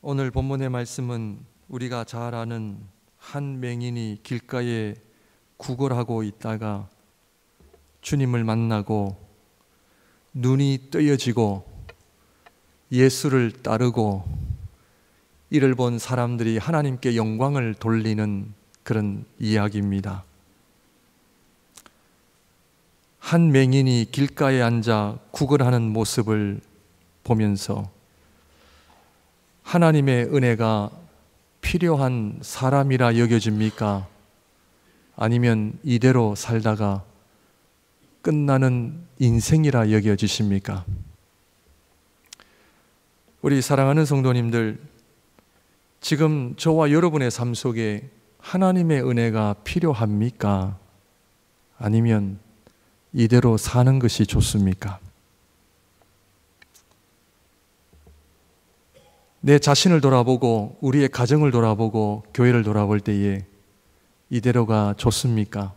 오늘 본문의 말씀은 우리가 잘 아는 한 맹인이 길가에 구걸하고 있다가 주님을 만나고 눈이 뜨여지고 예수를 따르고 이를 본 사람들이 하나님께 영광을 돌리는 그런 이야기입니다. 한 맹인이 길가에 앉아 구걸하는 모습을 보면서 하나님의 은혜가 필요한 사람이라 여겨집니까? 아니면 이대로 살다가 끝나는 인생이라 여겨지십니까? 우리 사랑하는 성도님들, 지금 저와 여러분의 삶 속에 하나님의 은혜가 필요합니까? 아니면 이대로 사는 것이 좋습니까? 내 자신을 돌아보고 우리의 가정을 돌아보고 교회를 돌아볼 때에 이대로가 좋습니까?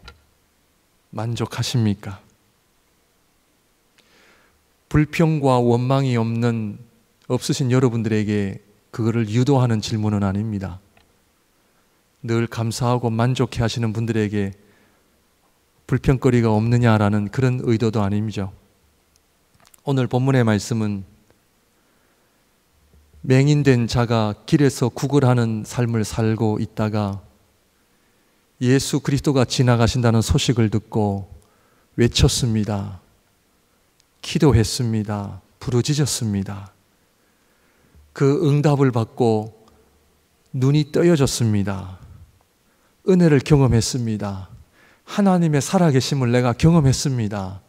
만족하십니까? 불평과 원망이 없으신 여러분들에게 그거를 유도하는 질문은 아닙니다. 늘 감사하고 만족해 하시는 분들에게 불평거리가 없느냐라는 그런 의도도 아니죠. 오늘 본문의 말씀은 맹인된 자가 길에서 구걸하는 삶을 살고 있다가 예수 그리스도가 지나가신다는 소식을 듣고 외쳤습니다. 기도했습니다. 부르짖었습니다. 그 응답을 받고 눈이 떠여졌습니다. 은혜를 경험했습니다. 하나님의 살아계심을 내가 경험했습니다.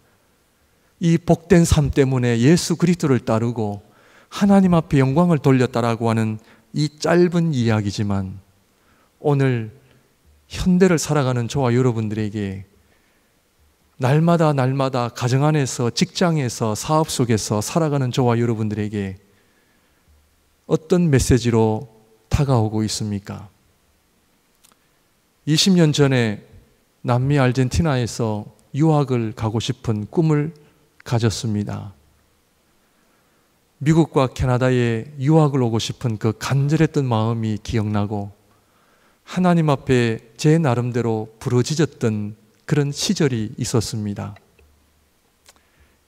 이 복된 삶 때문에 예수 그리스도를 따르고 하나님 앞에 영광을 돌렸다라고 하는 이 짧은 이야기지만 오늘 현대를 살아가는 저와 여러분들에게 날마다 가정 안에서, 직장에서, 사업 속에서 살아가는 저와 여러분들에게 어떤 메시지로 다가오고 있습니까? 20년 전에 남미 아르헨티나에서 유학을 가고 싶은 꿈을 가졌습니다. 미국과 캐나다에 유학을 오고 싶은 그 간절했던 마음이 기억나고 하나님 앞에 제 나름대로 부르짖었던 그런 시절이 있었습니다.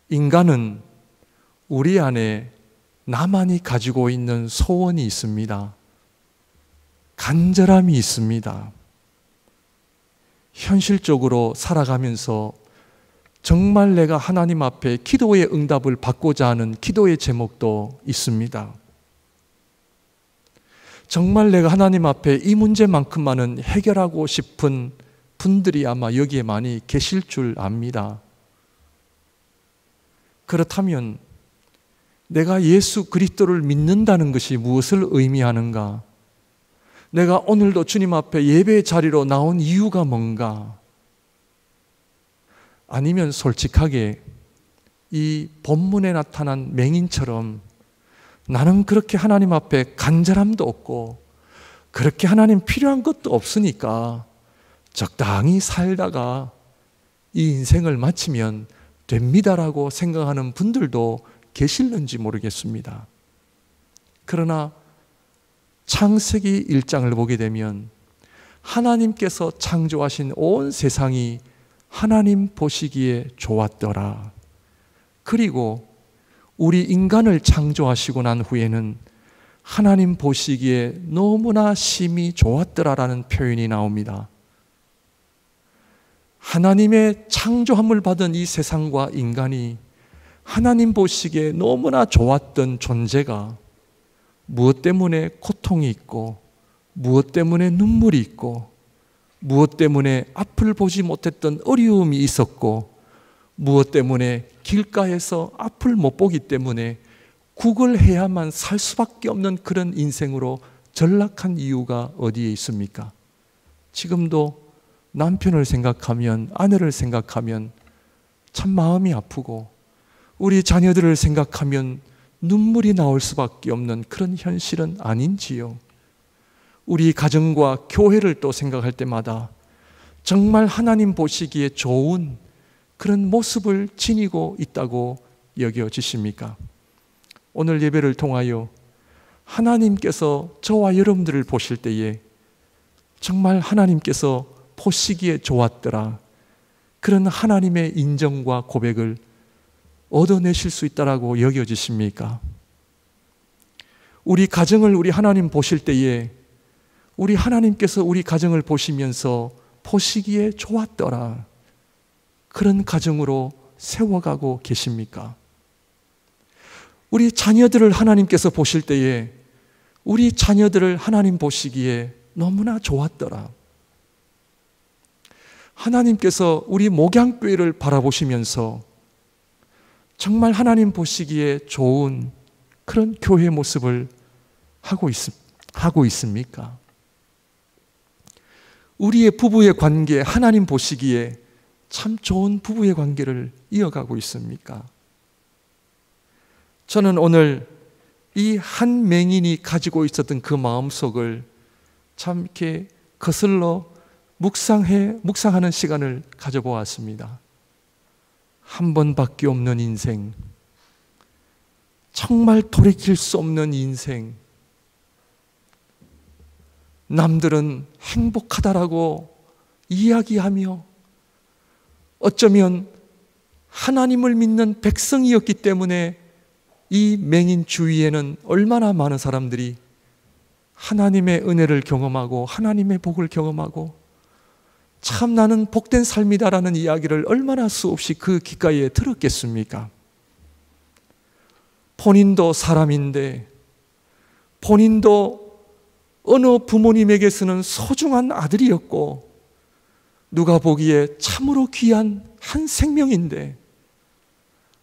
인간은 우리 안에 나만이 가지고 있는 소원이 있습니다. 간절함이 있습니다. 현실적으로 살아가면서 정말 내가 하나님 앞에 기도의 응답을 받고자 하는 기도의 제목도 있습니다. 정말 내가 하나님 앞에 이 문제만큼만은 해결하고 싶은 분들이 아마 여기에 많이 계실 줄 압니다. 그렇다면 내가 예수 그리스도를 믿는다는 것이 무엇을 의미하는가? 내가 오늘도 주님 앞에 예배의 자리로 나온 이유가 뭔가? 아니면 솔직하게 이 본문에 나타난 맹인처럼 나는 그렇게 하나님 앞에 간절함도 없고 그렇게 하나님 필요한 것도 없으니까 적당히 살다가 이 인생을 마치면 됩니다라고 생각하는 분들도 계실는지 모르겠습니다. 그러나 창세기 1장을 보게 되면 하나님께서 창조하신 온 세상이 하나님 보시기에 좋았더라. 그리고 우리 인간을 창조하시고 난 후에는 하나님 보시기에 너무나 심히 좋았더라라는 표현이 나옵니다. 하나님의 창조함을 받은 이 세상과 인간이 하나님 보시기에 너무나 좋았던 존재가 무엇 때문에 고통이 있고 무엇 때문에 눈물이 있고 무엇 때문에 앞을 보지 못했던 어려움이 있었고 무엇 때문에 길가에서 앞을 못 보기 때문에 구걸해야만 살 수밖에 없는 그런 인생으로 전락한 이유가 어디에 있습니까? 지금도 남편을 생각하면, 아내를 생각하면 참 마음이 아프고 우리 자녀들을 생각하면 눈물이 나올 수밖에 없는 그런 현실은 아닌지요? 우리 가정과 교회를 또 생각할 때마다 정말 하나님 보시기에 좋은 그런 모습을 지니고 있다고 여겨지십니까? 오늘 예배를 통하여 하나님께서 저와 여러분들을 보실 때에 정말 하나님께서 보시기에 좋았더라, 그런 하나님의 인정과 고백을 얻어내실 수 있다라고 여겨지십니까? 우리 가정을 우리 하나님 보실 때에 우리 하나님께서 우리 가정을 보시면서 보시기에 좋았더라, 그런 가정으로 세워가고 계십니까? 우리 자녀들을 하나님께서 보실 때에 우리 자녀들을 하나님 보시기에 너무나 좋았더라, 하나님께서 우리 목양교회를 바라보시면서 정말 하나님 보시기에 좋은 그런 교회 모습을 하고 있습니까? 우리의 부부의 관계, 하나님 보시기에 참 좋은 부부의 관계를 이어가고 있습니까? 저는 오늘 이 한 맹인이 가지고 있었던 그 마음속을 참 이렇게 거슬러 묵상하는 시간을 가져보았습니다. 한 번밖에 없는 인생, 정말 돌이킬 수 없는 인생, 남들은 행복하다라고 이야기하며 어쩌면 하나님을 믿는 백성이었기 때문에 이 맹인 주위에는 얼마나 많은 사람들이 하나님의 은혜를 경험하고 하나님의 복을 경험하고 참 나는 복된 삶이다라는 이야기를 얼마나 수없이 그 귓가에 들었겠습니까? 본인도 사람인데, 본인도 어느 부모님에게서는 소중한 아들이었고 누가 보기에 참으로 귀한 한 생명인데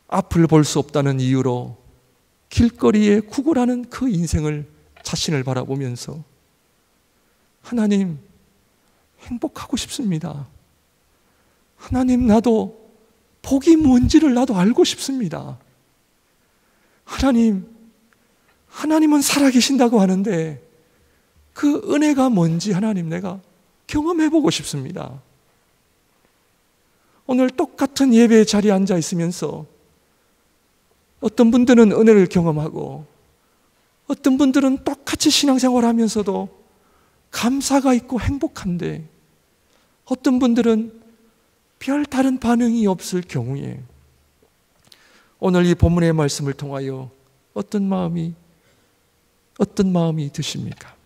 앞을 볼 수 없다는 이유로 길거리에 구걸하는 그 인생을 자신을 바라보면서 하나님, 행복하고 싶습니다. 하나님, 나도 복이 뭔지를 나도 알고 싶습니다. 하나님은 살아계신다고 하는데 그 은혜가 뭔지 하나님 내가 경험해보고 싶습니다. 오늘 똑같은 예배의 자리에 앉아 있으면서 어떤 분들은 은혜를 경험하고 어떤 분들은 똑같이 신앙생활 하면서도 감사가 있고 행복한데 어떤 분들은 별 다른 반응이 없을 경우에 오늘 이 본문의 말씀을 통하여 어떤 마음이 드십니까?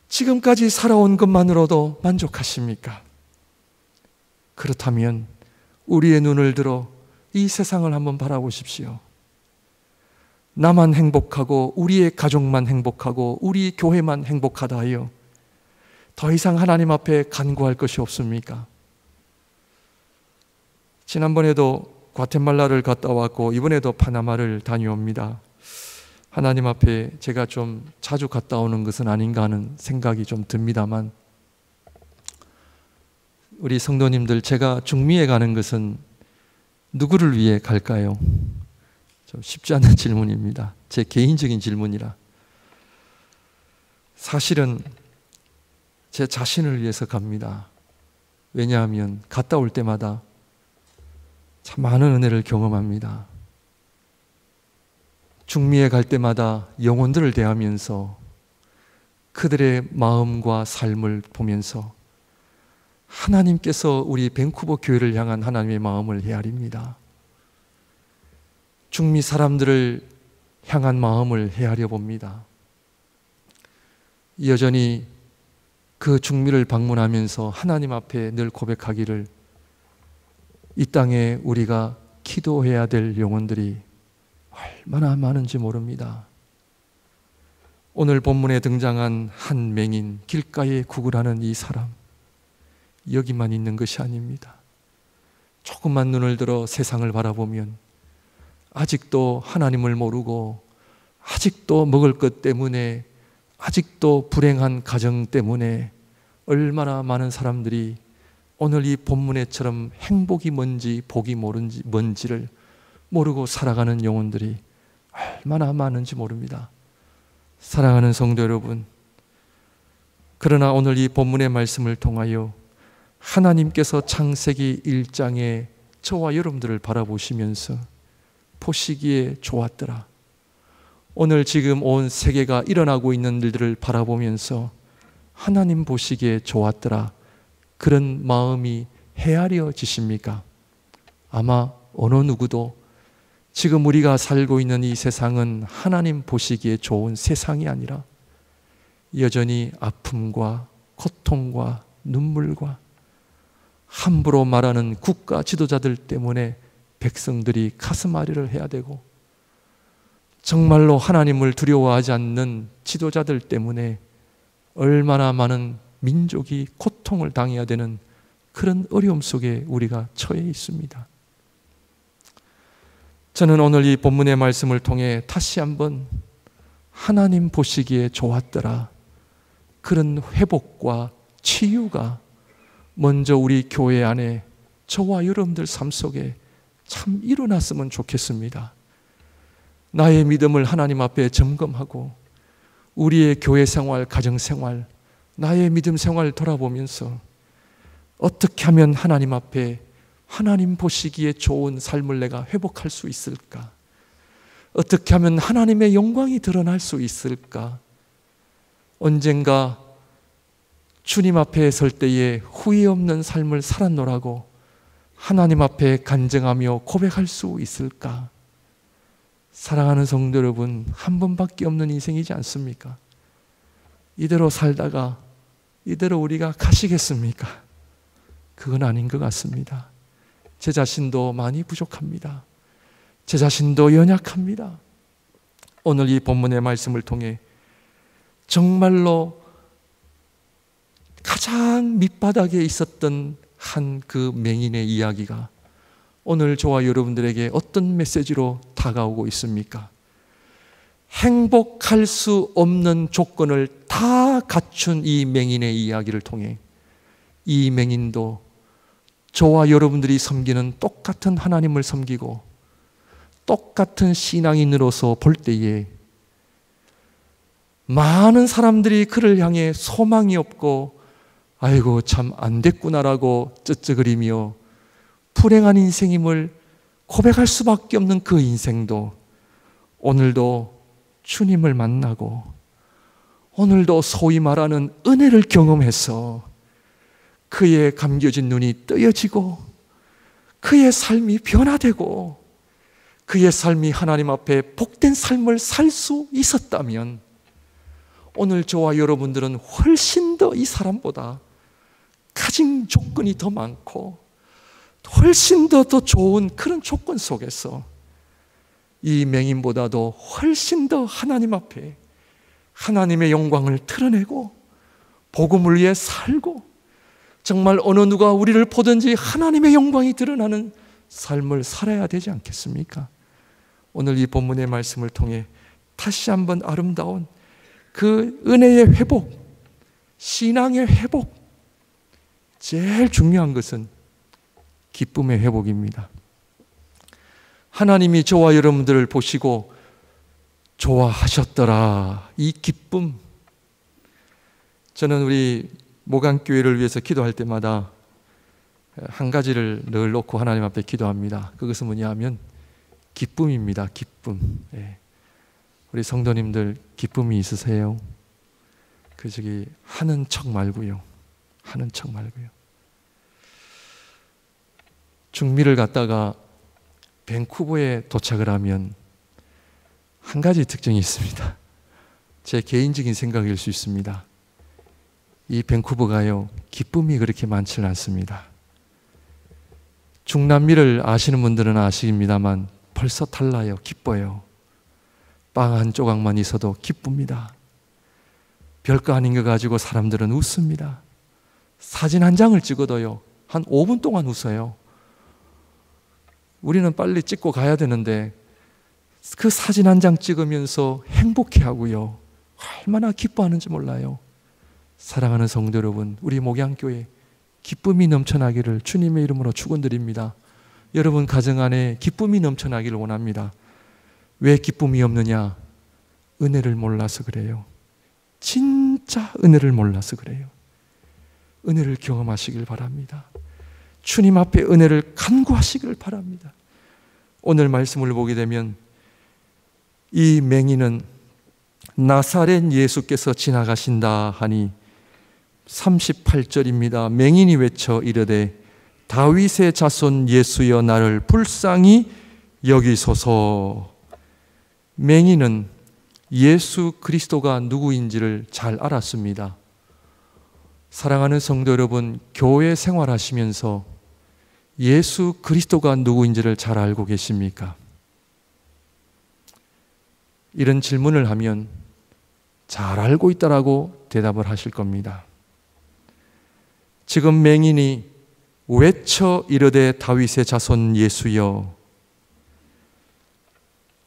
지금까지 살아온 것만으로도 만족하십니까? 그렇다면 우리의 눈을 들어 이 세상을 한번 바라보십시오. 나만 행복하고 우리의 가족만 행복하고 우리 교회만 행복하다 하여 더 이상 하나님 앞에 간구할 것이 없습니까? 지난번에도 과테말라를 갔다 왔고 이번에도 파나마를 다녀옵니다. 하나님 앞에 제가 좀 자주 갔다 오는 것은 아닌가 하는 생각이 좀 듭니다만, 우리 성도님들, 제가 중미에 가는 것은 누구를 위해 갈까요? 좀 쉽지 않은 질문입니다. 제 개인적인 질문이라. 사실은 제 자신을 위해서 갑니다. 왜냐하면 갔다 올 때마다 참 많은 은혜를 경험합니다. 중미에 갈 때마다 영혼들을 대하면서 그들의 마음과 삶을 보면서 하나님께서 우리 밴쿠버 교회를 향한 하나님의 마음을 헤아립니다. 중미 사람들을 향한 마음을 헤아려 봅니다. 여전히 그 중미를 방문하면서 하나님 앞에 늘 고백하기를, 이 땅에 우리가 기도해야 될 영혼들이 얼마나 많은지 모릅니다. 오늘 본문에 등장한 한 맹인, 길가에 구걸하는 이 사람, 여기만 있는 것이 아닙니다. 조금만 눈을 들어 세상을 바라보면 아직도 하나님을 모르고, 아직도 먹을 것 때문에, 아직도 불행한 가정 때문에 얼마나 많은 사람들이 오늘 이 본문에처럼 행복이 뭔지 복이 뭔지를 모르고 살아가는 영혼들이 얼마나 많은지 모릅니다. 사랑하는 성도 여러분, 그러나 오늘 이 본문의 말씀을 통하여 하나님께서 창세기 1장에 저와 여러분들을 바라보시면서 보시기에 좋았더라, 오늘 지금 온 세계가 일어나고 있는 일들을 바라보면서 하나님 보시기에 좋았더라, 그런 마음이 헤아려지십니까? 아마 어느 누구도 지금 우리가 살고 있는 이 세상은 하나님 보시기에 좋은 세상이 아니라 여전히 아픔과 고통과 눈물과 함부로 말하는 국가 지도자들 때문에 백성들이 가슴앓이를 해야 되고, 정말로 하나님을 두려워하지 않는 지도자들 때문에 얼마나 많은 민족이 고통을 당해야 되는 그런 어려움 속에 우리가 처해 있습니다. 저는 오늘 이 본문의 말씀을 통해 다시 한번 하나님 보시기에 좋았더라, 그런 회복과 치유가 먼저 우리 교회 안에 저와 여러분들 삶 속에 참 일어났으면 좋겠습니다. 나의 믿음을 하나님 앞에 점검하고 우리의 교회 생활, 가정 생활, 나의 믿음 생활을 돌아보면서 어떻게 하면 하나님 앞에 하나님 보시기에 좋은 삶을 내가 회복할 수 있을까? 어떻게 하면 하나님의 영광이 드러날 수 있을까? 언젠가 주님 앞에 설 때에 후회 없는 삶을 살았노라고 하나님 앞에 간증하며 고백할 수 있을까? 사랑하는 성도 여러분, 한 번밖에 없는 인생이지 않습니까? 이대로 살다가 이대로 우리가 가시겠습니까? 그건 아닌 것 같습니다. 제 자신도 많이 부족합니다. 제 자신도 연약합니다. 오늘 이 본문의 말씀을 통해 정말로 가장 밑바닥에 있었던 한 그 맹인의 이야기가 오늘 저와 여러분들에게 어떤 메시지로 다가오고 있습니까? 행복할 수 없는 조건을 다 갖춘 이 맹인의 이야기를 통해 이 맹인도 저와 여러분들이 섬기는 똑같은 하나님을 섬기고 똑같은 신앙인으로서 볼 때에 많은 사람들이 그를 향해 소망이 없고 아이고 참 안 됐구나라고 쯧쯧거리며 불행한 인생임을 고백할 수밖에 없는 그 인생도 오늘도 주님을 만나고 오늘도 소위 말하는 은혜를 경험해서 그의 감겨진 눈이 뜨여지고 그의 삶이 변화되고 그의 삶이 하나님 앞에 복된 삶을 살 수 있었다면 오늘 저와 여러분들은 훨씬 더 이 사람보다 가진 조건이 더 많고 훨씬 더 좋은 그런 조건 속에서 이 맹인보다도 훨씬 더 하나님 앞에 하나님의 영광을 드러내고 복음을 위해 살고 정말 어느 누가 우리를 보든지 하나님의 영광이 드러나는 삶을 살아야 되지 않겠습니까? 오늘 이 본문의 말씀을 통해 다시 한번 아름다운 그 은혜의 회복, 신앙의 회복, 제일 중요한 것은 기쁨의 회복입니다. 하나님이 저와 여러분들을 보시고 좋아하셨더라. 이 기쁨. 저는 우리 모강교회를 위해서 기도할 때마다 한 가지를 늘 놓고 하나님 앞에 기도합니다. 그것은 뭐냐 하면 기쁨입니다. 기쁨. 우리 성도님들 기쁨이 있으세요? 하는 척 말고요. 하는 척 말고요. 중미를 갔다가 밴쿠버에 도착을 하면 한 가지 특징이 있습니다. 제 개인적인 생각일 수 있습니다. 이 밴쿠버가요, 기쁨이 그렇게 많지는 않습니다. 중남미를 아시는 분들은 아십니다만 벌써 달라요. 기뻐요. 빵 한 조각만 있어도 기쁩니다. 별거 아닌 거 가지고 사람들은 웃습니다. 사진 한 장을 찍어도요, 한 5분 동안 웃어요. 우리는 빨리 찍고 가야 되는데 그 사진 한 장 찍으면서 행복해하고요. 얼마나 기뻐하는지 몰라요. 사랑하는 성도 여러분, 우리 목양교회 기쁨이 넘쳐나기를 주님의 이름으로 축원드립니다. 여러분 가정 안에 기쁨이 넘쳐나기를 원합니다. 왜 기쁨이 없느냐? 은혜를 몰라서 그래요. 진짜 은혜를 몰라서 그래요. 은혜를 경험하시길 바랍니다. 주님 앞에 은혜를 간구하시길 바랍니다. 오늘 말씀을 보게 되면 이 맹인은 나사렛 예수께서 지나가신다 하니 38절입니다. 맹인이 외쳐 이르되 다윗의 자손 예수여 나를 불쌍히 여기소서. 맹인은 예수 그리스도가 누구인지를 잘 알았습니다. 사랑하는 성도 여러분, 교회 생활하시면서 예수 그리스도가 누구인지를 잘 알고 계십니까? 이런 질문을 하면 잘 알고 있다라고 대답을 하실 겁니다. 지금 맹인이 외쳐 이르되 다윗의 자손 예수여,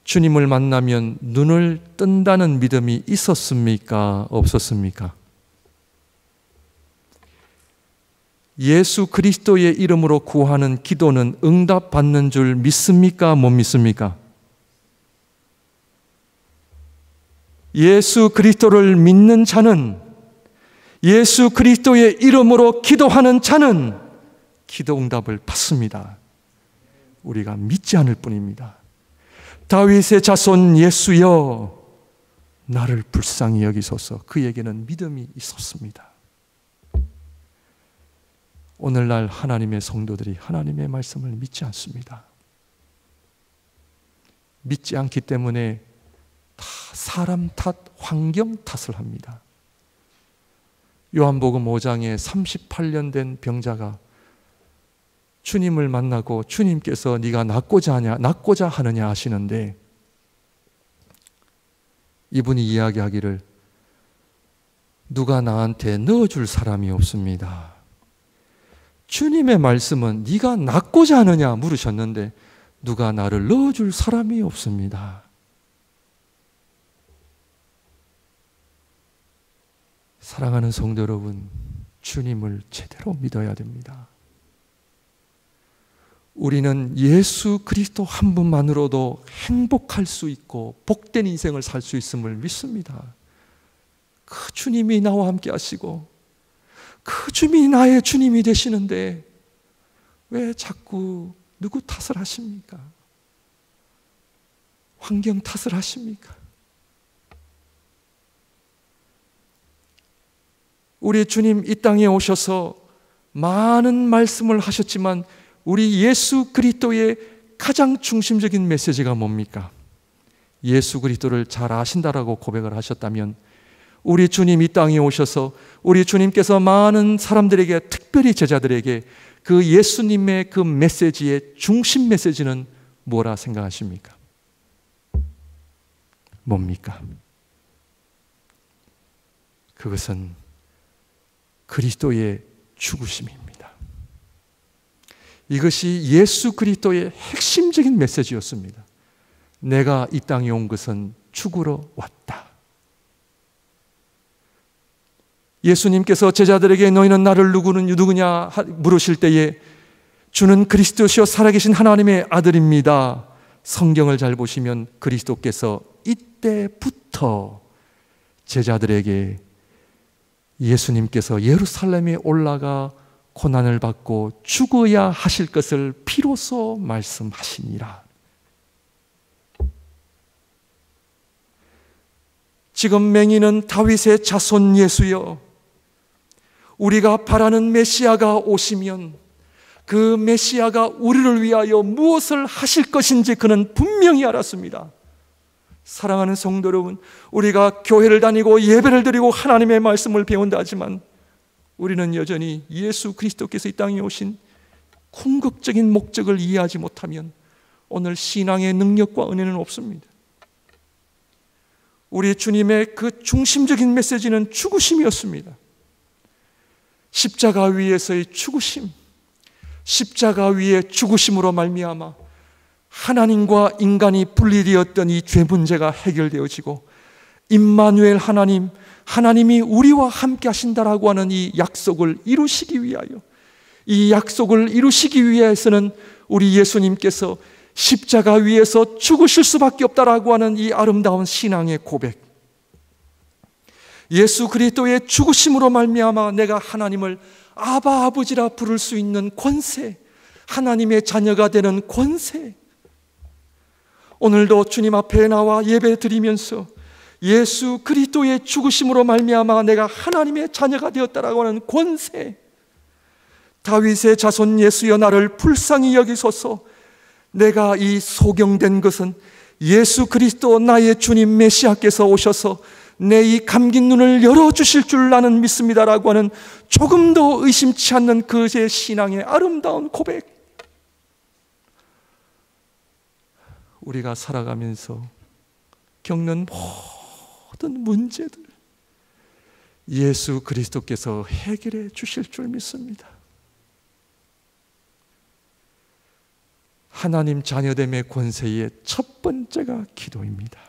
주님을 만나면 눈을 뜬다는 믿음이 있었습니까? 없었습니까? 예수 그리스도의 이름으로 구하는 기도는 응답받는 줄 믿습니까? 못 믿습니까? 예수 그리스도를 믿는 자는, 예수 그리스도의 이름으로 기도하는 자는 기도 응답을 받습니다. 우리가 믿지 않을 뿐입니다. 다윗의 자손 예수여 나를 불쌍히 여기소서. 그에게는 믿음이 있었습니다. 오늘날 하나님의 성도들이 하나님의 말씀을 믿지 않습니다. 믿지 않기 때문에 다 사람 탓, 환경 탓을 합니다. 요한복음 5장에 38년 된 병자가 주님을 만나고 주님께서 네가 낫고자 하느냐 하시는데, 이분이 이야기하기를 누가 나한테 넣어줄 사람이 없습니다. 주님의 말씀은 네가 낫고자 하느냐 물으셨는데 누가 나를 넣어줄 사람이 없습니다. 사랑하는 성도 여러분, 주님을 제대로 믿어야 됩니다. 우리는 예수 그리스도 한 분만으로도 행복할 수 있고 복된 인생을 살 수 있음을 믿습니다. 그 주님이 나와 함께 하시고 그 주님이 나의 주님이 되시는데 왜 자꾸 누구 탓을 하십니까? 환경 탓을 하십니까? 우리 주님 이 땅에 오셔서 많은 말씀을 하셨지만 우리 예수 그리스도의 가장 중심적인 메시지가 뭡니까? 예수 그리스도를 잘 아신다라고 고백을 하셨다면 우리 주님 이 땅에 오셔서 우리 주님께서 많은 사람들에게, 특별히 제자들에게 그 예수님의 그 메시지의 중심 메시지는 뭐라 생각하십니까? 뭡니까? 그것은 그리스도의 죽으심입니다. 이것이 예수 그리스도의 핵심적인 메시지였습니다. 내가 이 땅에 온 것은 죽으러 왔다. 예수님께서 제자들에게 너희는 나를 누구냐 물으실 때에 주는 그리스도시요 살아계신 하나님의 아들입니다. 성경을 잘 보시면 그리스도께서 이때부터 제자들에게 예수님께서 예루살렘에 올라가 고난을 받고 죽어야 하실 것을 비로소 말씀하시니라. 지금 맹인은 다윗의 자손 예수여, 우리가 바라는 메시아가 오시면 그 메시아가 우리를 위하여 무엇을 하실 것인지 그는 분명히 알았습니다. 사랑하는 성도 여러분, 우리가 교회를 다니고 예배를 드리고 하나님의 말씀을 배운다 하지만 우리는 여전히 예수 그리스도께서 이 땅에 오신 궁극적인 목적을 이해하지 못하면 오늘 신앙의 능력과 은혜는 없습니다. 우리 주님의 그 중심적인 메시지는 죽으심이었습니다. 십자가 위에서의 죽으심, 십자가 위의 죽으심으로 말미암아 하나님과 인간이 분리되었던 이 죄 문제가 해결되어지고 임마누엘 하나님, 하나님이 우리와 함께 하신다라고 하는 이 약속을 이루시기 위하여, 이 약속을 이루시기 위해서는 우리 예수님께서 십자가 위에서 죽으실 수밖에 없다라고 하는 이 아름다운 신앙의 고백, 예수 그리스도의 죽으심으로 말미암아 내가 하나님을 아바 아버지라 부를 수 있는 권세, 하나님의 자녀가 되는 권세, 오늘도 주님 앞에 나와 예배 드리면서 예수 그리스도의 죽으심으로 말미암아 내가 하나님의 자녀가 되었다라고 하는 권세, 다윗의 자손 예수여 나를 불쌍히 여기소서. 내가 이 소경된 것은 예수 그리스도 나의 주님 메시아께서 오셔서 내 이 감긴 눈을 열어주실 줄 나는 믿습니다라고 하는 조금도 의심치 않는 그의 신앙의 아름다운 고백. 우리가 살아가면서 겪는 모든 문제들 예수 그리스도께서 해결해 주실 줄 믿습니다. 하나님 자녀됨의 권세의 첫 번째가 기도입니다.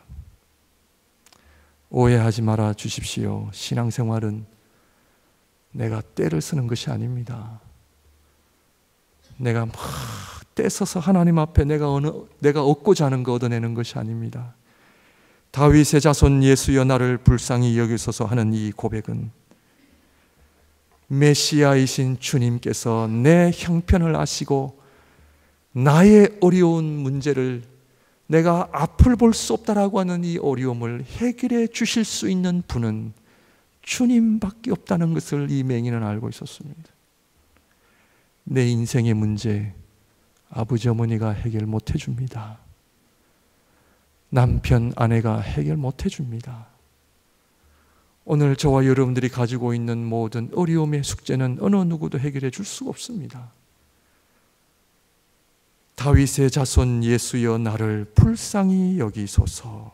오해하지 말아 주십시오. 신앙생활은 내가 떼를 쓰는 것이 아닙니다. 내가 막 떼서서 하나님 앞에 내가 얻고자 하는 거 얻어내는 것이 아닙니다. 다윗의 자손 예수여 나를 불쌍히 여기소서 하는 이 고백은 메시아이신 주님께서 내 형편을 아시고 나의 어려운 문제를, 내가 앞을 볼 수 없다라고 하는 이 어려움을 해결해 주실 수 있는 분은 주님밖에 없다는 것을 이 맹인은 알고 있었습니다. 내 인생의 문제 아버지 어머니가 해결 못 해줍니다. 남편 아내가 해결 못 해줍니다. 오늘 저와 여러분들이 가지고 있는 모든 어려움의 숙제는 어느 누구도 해결해 줄 수가 없습니다. 다윗의 자손 예수여 나를 불쌍히 여기소서.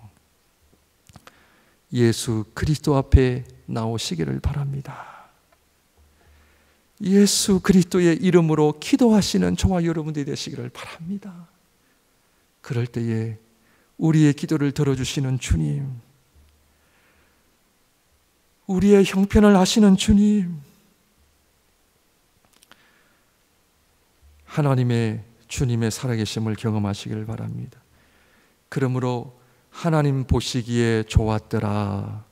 예수 그리스도 앞에 나오시기를 바랍니다. 예수 그리스도의 이름으로 기도하시는 저와 여러분들이 되시기를 바랍니다. 그럴 때에 우리의 기도를 들어주시는 주님, 우리의 형편을 아시는 주님, 주님의 살아계심을 경험하시기를 바랍니다. 그러므로 하나님 보시기에 좋았더라,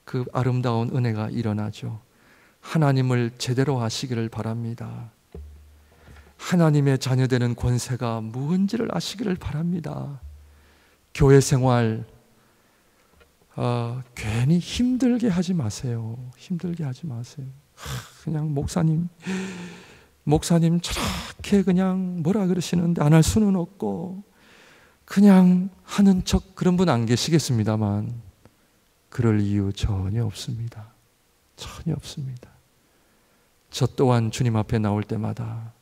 그 아름다운 은혜가 일어나죠. 하나님을 제대로 아시기를 바랍니다. 하나님의 자녀되는 권세가 무언지를 아시기를 바랍니다. 교회 생활 괜히 힘들게 하지 마세요. 힘들게 하지 마세요. 그냥 목사님 저렇게 그냥 뭐라 그러시는데 안 할 수는 없고 그냥 하는 척, 그런 분 안 계시겠습니다만 그럴 이유 전혀 없습니다. 전혀 없습니다. 저 또한 주님 앞에 나올 때마다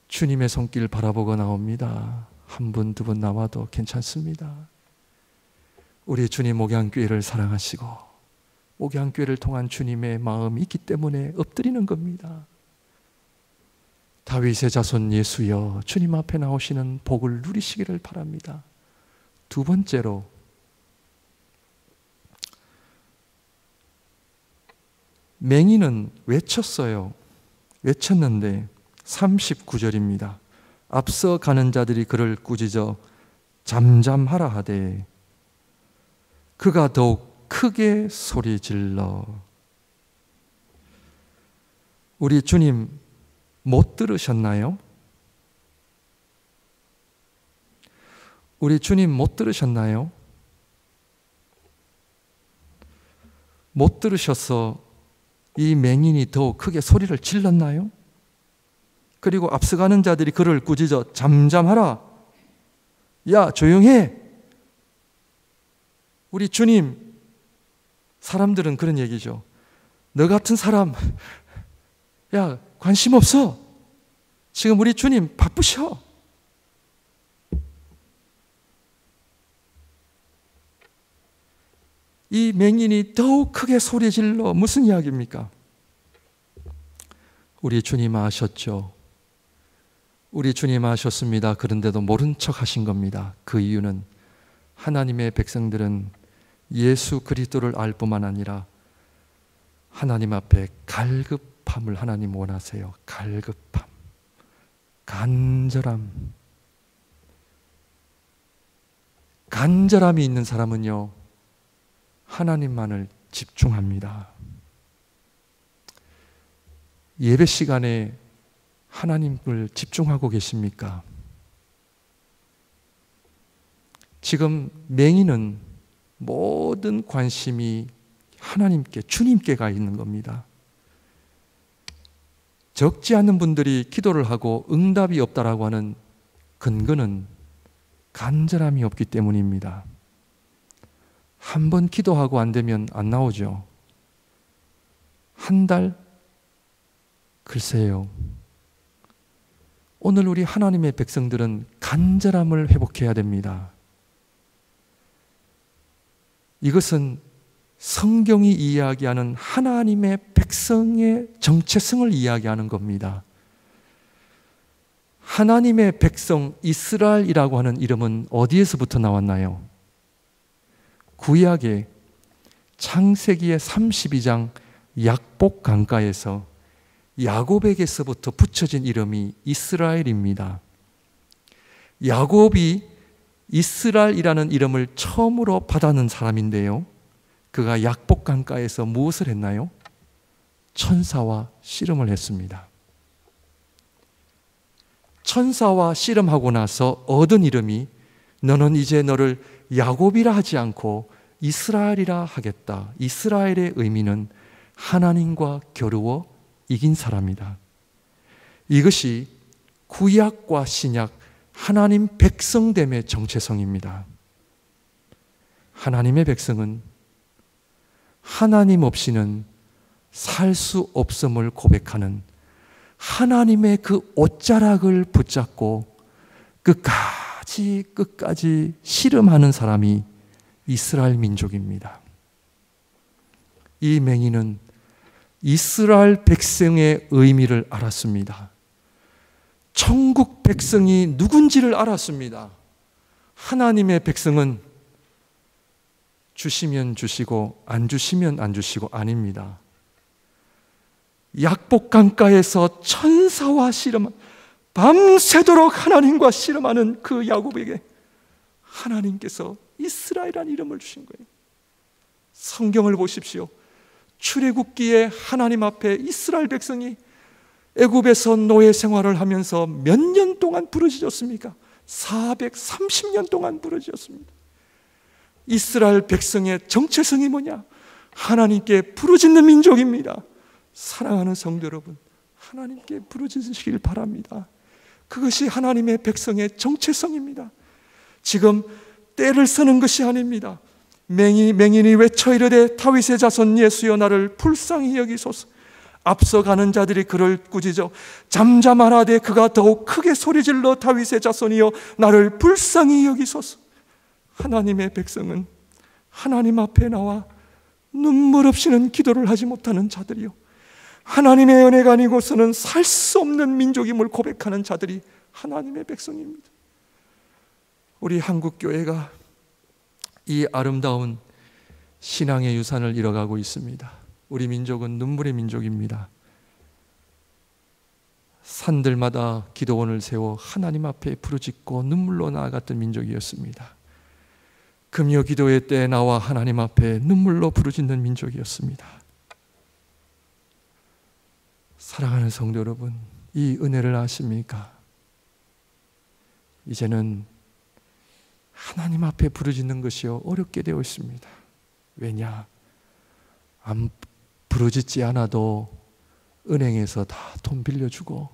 주님의 손길 바라보고 나옵니다. 한 분, 두 분 나와도 괜찮습니다. 우리 주님 목양교회를 사랑하시고 목양교회를 통한 주님의 마음이 있기 때문에 엎드리는 겁니다. 다윗의 자손 예수여 주님 앞에 나오시는 복을 누리시기를 바랍니다. 두 번째로, 맹인은 외쳤는데 39절입니다. 앞서 가는 자들이 그를 꾸짖어 잠잠하라 하되 그가 더욱 크게 소리질러. 우리 주님 못 들으셨나요? 우리 주님 못 들으셨나요? 못 들으셔서 이 맹인이 더욱 크게 소리를 질렀나요? 그리고 앞서가는 자들이 그를 꾸짖어 잠잠하라, 야 조용해. 우리 주님, 사람들은 그런 얘기죠. 너 같은 사람 야 관심 없어. 지금 우리 주님 바쁘셔. 이 맹인이 더욱 크게 소리질러. 무슨 이야기입니까? 우리 주님 아셨죠? 우리 주님 아셨습니다. 그런데도 모른 척 하신 겁니다. 그 이유는 하나님의 백성들은 예수 그리스도를 알 뿐만 아니라 하나님 앞에 갈급함을 하나님 원하세요. 갈급함, 간절함이 있는 사람은요 하나님만을 집중합니다. 예배 시간에 하나님을 집중하고 계십니까? 지금 맹인은 모든 관심이 하나님께, 주님께 가 있는 겁니다. 적지 않은 분들이 기도를 하고 응답이 없다라고 하는 근거는 간절함이 없기 때문입니다. 한 번 기도하고 안 되면 안 나오죠. 한 달? 글쎄요. 오늘 우리 하나님의 백성들은 간절함을 회복해야 됩니다. 이것은 성경이 이야기하는 하나님의 백성의 정체성을 이야기하는 겁니다. 하나님의 백성 이스라엘이라고 하는 이름은 어디에서부터 나왔나요? 구약의 창세기의 32장 약복 강가에서 야곱에게서부터 붙여진 이름이 이스라엘입니다. 야곱이 이스라엘이라는 이름을 처음으로 받아낸 사람인데요, 그가 약복 강가에서 무엇을 했나요? 천사와 씨름을 했습니다. 천사와 씨름하고 나서 얻은 이름이, 너는 이제 너를 야곱이라 하지 않고 이스라엘이라 하겠다. 이스라엘의 의미는 하나님과 겨루어 이긴 사람이다. 이것이 구약과 신약 하나님 백성됨의 정체성입니다. 하나님의 백성은 하나님 없이는 살 수 없음을 고백하는 하나님의 그 옷자락을 붙잡고 끝까지 씨름하는 사람이 이스라엘 민족입니다. 이 맹인은 이스라엘 백성의 의미를 알았습니다. 천국 백성이 누군지를 알았습니다. 하나님의 백성은 주시면 주시고 안 주시면 안 주시고 아닙니다. 약복 강가에서 천사와 씨름, 밤새도록 하나님과 씨름하는 그 야곱에게 하나님께서 이스라엘이라는 이름을 주신 거예요. 성경을 보십시오. 출애굽기에 하나님 앞에 이스라엘 백성이 애굽에서 노예 생활을 하면서 몇 년 동안 부르짖었습니까? 430년 동안 부르짖었습니다. 이스라엘 백성의 정체성이 뭐냐? 하나님께 부르짖는 민족입니다. 사랑하는 성도 여러분, 하나님께 부르짖으시길 바랍니다. 그것이 하나님의 백성의 정체성입니다. 지금 때를 쓰는 것이 아닙니다. 맹인이 외쳐 이르되 다윗의 자손 예수여 나를 불쌍히 여기소서. 앞서가는 자들이 그를 꾸짖어 잠잠하라되 그가 더욱 크게 소리질러 다윗의 자손이여 나를 불쌍히 여기소서. 하나님의 백성은 하나님 앞에 나와 눈물 없이는 기도를 하지 못하는 자들이요, 하나님의 은혜가 아니고서는 살 수 없는 민족임을 고백하는 자들이 하나님의 백성입니다. 우리 한국교회가 이 아름다운 신앙의 유산을 잃어가고 있습니다. 우리 민족은 눈물의 민족입니다. 산들마다 기도원을 세워 하나님 앞에 부르짖고 눈물로 나아갔던 민족이었습니다. 금요 기도회 때 나와 하나님 앞에 눈물로 부르짖는 민족이었습니다. 사랑하는 성도 여러분, 이 은혜를 아십니까? 이제는 하나님 앞에 부르짖는 것이요 어렵게 되어 있습니다. 왜냐? 안 부르짖지 않아도 은행에서 다 돈 빌려주고,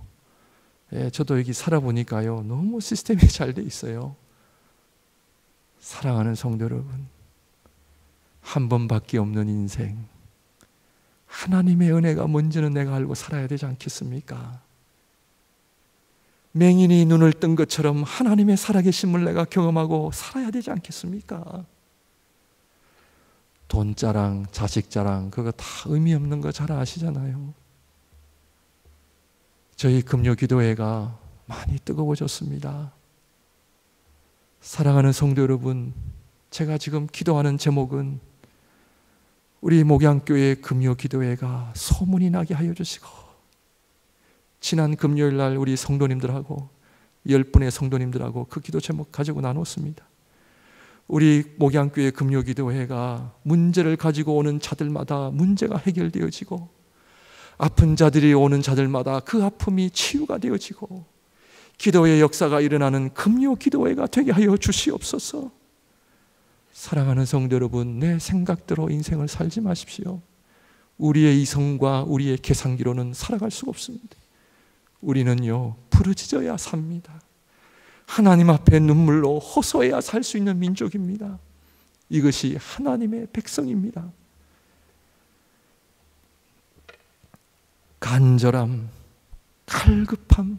저도 여기 살아보니까요 너무 시스템이 잘 돼 있어요. 사랑하는 성도 여러분, 한 번밖에 없는 인생, 하나님의 은혜가 뭔지는 내가 알고 살아야 되지 않겠습니까? 맹인이 눈을 뜬 것처럼 하나님의 살아계심을 내가 경험하고 살아야 되지 않겠습니까? 돈 자랑, 자식 자랑, 그거 다 의미 없는 거 잘 아시잖아요. 저희 금요 기도회가 많이 뜨거워졌습니다. 사랑하는 성도 여러분, 제가 지금 기도하는 제목은 우리 목양교회 금요 기도회가 소문이 나게 하여 주시고, 지난 금요일 날 우리 성도님들하고 10분의 성도님들하고 그 기도 제목 가지고 나눴습니다. 우리 목양교회 금요 기도회가 문제를 가지고 오는 자들마다 문제가 해결되어지고, 아픈 자들이 오는 자들마다 그 아픔이 치유가 되어지고, 기도의 역사가 일어나는 금요 기도회가 되게 하여 주시옵소서. 사랑하는 성도 여러분, 내 생각대로 인생을 살지 마십시오. 우리의 이성과 우리의 계산기로는 살아갈 수가 없습니다. 우리는요, 부르짖어야 삽니다. 하나님 앞에 눈물로 호소해야 살 수 있는 민족입니다. 이것이 하나님의 백성입니다. 간절함, 갈급함,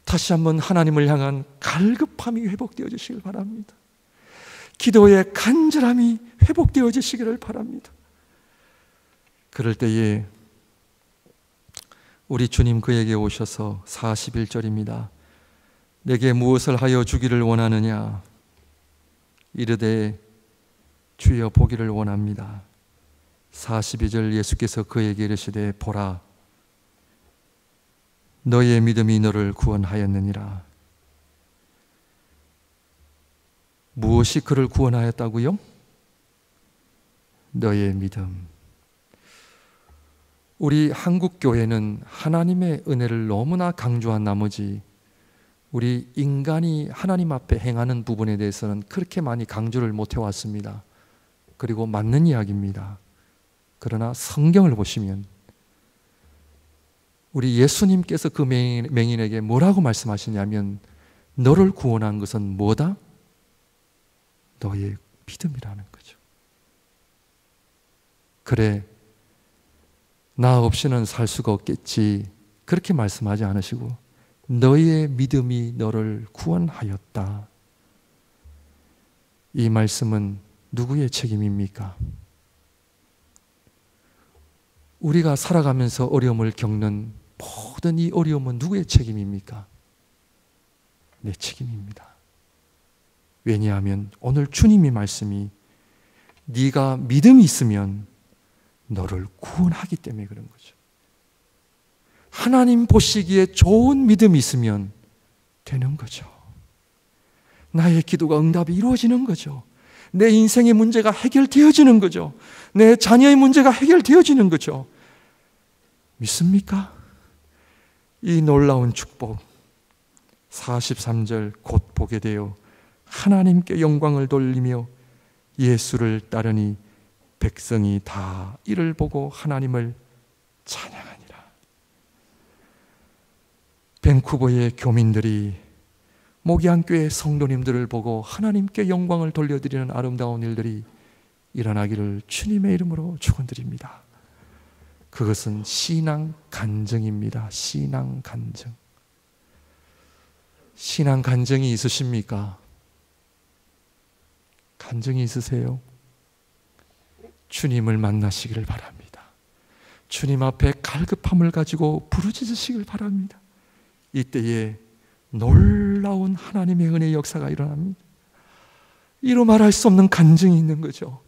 다시 한번 하나님을 향한 갈급함이 회복되어지시길 바랍니다. 기도의 간절함이 회복되어지시기를 바랍니다. 그럴 때에 우리 주님 그에게 오셔서 41절입니다. 내게 무엇을 하여 주기를 원하느냐? 이르되 주여 보기를 원합니다. 42절 예수께서 그에게 이르시되 보라 너의 믿음이 너를 구원하였느니라. 무엇이 그를 구원하였다고요? 너의 믿음. 우리 한국교회는 하나님의 은혜를 너무나 강조한 나머지 우리 인간이 하나님 앞에 행하는 부분에 대해서는 그렇게 많이 강조를 못 해왔습니다. 그리고 맞는 이야기입니다. 그러나 성경을 보시면 우리 예수님께서 그 맹인에게 뭐라고 말씀하시냐면 너를 구원한 것은 뭐다? 너의 믿음이라는 거죠. 그래, 나 없이는 살 수가 없겠지, 그렇게 말씀하지 않으시고 너의 믿음이 너를 구원하였다. 이 말씀은 누구의 책임입니까? 우리가 살아가면서 어려움을 겪는 모든 이 어려움은 누구의 책임입니까? 내 책임입니다. 왜냐하면 오늘 주님의 말씀이 네가 믿음이 있으면 너를 구원하기 때문에 그런 거죠. 하나님 보시기에 좋은 믿음이 있으면 되는 거죠. 나의 기도가 응답이 이루어지는 거죠. 내 인생의 문제가 해결되어지는 거죠. 내 자녀의 문제가 해결되어지는 거죠. 믿습니까? 이 놀라운 축복 43절 곧 보게 되어 하나님께 영광을 돌리며 예수를 따르니 백성이 다 이를 보고 하나님을 찬양하니라. 밴쿠버의 교민들이 목양교회 성도님들을 보고 하나님께 영광을 돌려드리는 아름다운 일들이 일어나기를 주님의 이름으로 축원드립니다. 그것은 신앙 간증입니다. 신앙 간증. 신앙 간증이 있으십니까? 간증이 있으세요? 주님을 만나시기를 바랍니다. 주님 앞에 갈급함을 가지고 부르짖으시길 바랍니다. 이때에 놀라운 하나님의 은혜의 역사가 일어납니다. 이루 말할 수 없는 간증이 있는 거죠.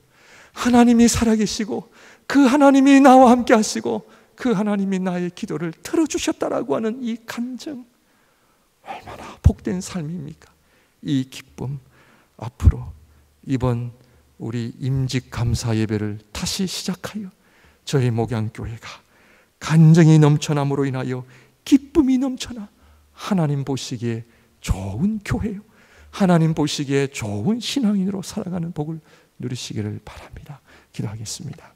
하나님이 살아계시고 그 하나님이 나와 함께 하시고 그 하나님이 나의 기도를 들어주셨다라고 하는 이 간증, 얼마나 복된 삶입니까? 이 기쁨, 앞으로 이번 우리 임직 감사 예배를 다시 시작하여 저희 목양교회가 간증이 넘쳐남으로 인하여 기쁨이 넘쳐나 하나님 보시기에 좋은 교회요, 하나님 보시기에 좋은 신앙인으로 살아가는 복을 누리시기를 바랍니다. 기도하겠습니다.